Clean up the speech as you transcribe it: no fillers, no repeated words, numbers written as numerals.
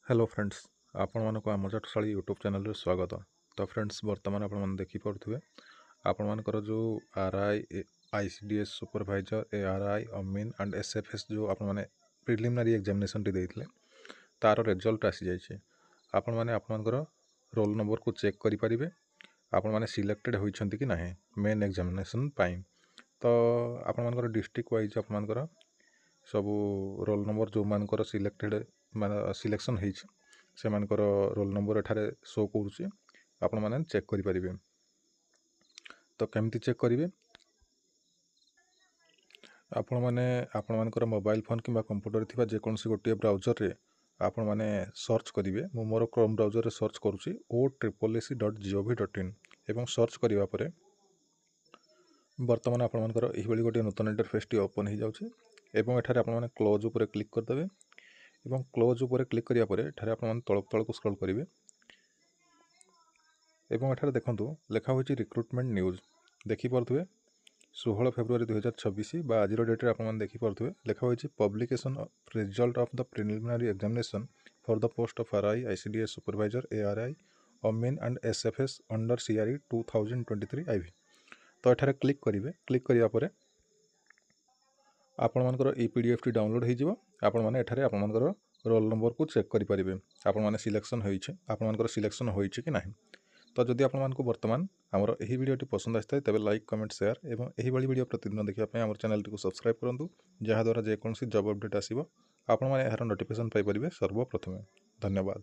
Hello friends आपण मानक आम चाटशाली यूट्यूब चैनल रे स्वागत। तो फ्रेंड्स वर्तमान आपण मैंने देखी पड़े आपण मानकर जो RI ICDS supervisor ARI Amin and SFS जो आपण माने प्रिलिमिनरी एग्जामिनेशन देते तार रिजल्ट आसी जाइए। आपण माने आपण मानकर रोल नंबर को चेक करि परिबे आपण माने सिलेक्टेड होइछंती कि नाही मेन एग्जामिनेशन पाई। तो आपण मानकर डिस्ट्रिक्ट वाइज आपण मानकर सब रोल नंबर जो मानकर सिलेक्टेड मान सिलेक्शन होइछ से मानकर रोल नंबर एठारे शो करुच्ची आपण माने चेक करि परिबे। तो केमती चेक करिवे आपण माने आपण मानकर मोबाइल फोन किंबा कंप्यूटर थिबा जे कोनसी गोटे ब्राउजर रे आपण माने सर्च करिवे। मो मोर क्रोम ब्राउजर रे सर्च करूची oaac.gov.in एवं सर्च करिवा परे वर्तमान आपण मानकर एही बेली गोटे नूतन इंटरफेस टी ओपन हो जाउची एवं एठारे आपण माने क्लोज ऊपर क्लिक कर देबे एवं क्लोज ऊपर क्लिक करिया परे एठारे आपण माने तळक तळक स्क्रॉल करिवे एवं एठारे देखंतु लेखा होची रिक्रुटमेंट न्यूज देखि परथुवे 16 फेब्रुआरी 2026 बा आज डेट रे आपण माने देखि परथुवे लेखा होची publication result of the preliminary examination for the post of RI ICDS supervisor ARI Amin and SFS under CRE 2023 IV. तो एठारे क्लिक करिवे क्लिक करिया परे आपण मानकर ई पीडीएफ टी डाउनलोड हो जिवो। आपण माने एठारे आपण मानकर रोल नंबर को चेक करि परिबे आपण माने सिलेक्शन होइछे आपण मानकर सिलेक्शन होइछे कि नाही। तो जदि आपण मानक वर्तमान हमर एही वीडियोटी पसंद आइए तेबे लाइक कमेंट शेयर एवं एही बड़ी वीडियो प्रतिदिन देखिया पय हमर चैनल टी को सब्सक्राइब करंतु जहा द्वारा जे कोनसी जॉब अपडेट आसीबो आपण माने एहार नोटिफिकेशन पाइ परिबे सर्वप्रथमे। धन्यवाद।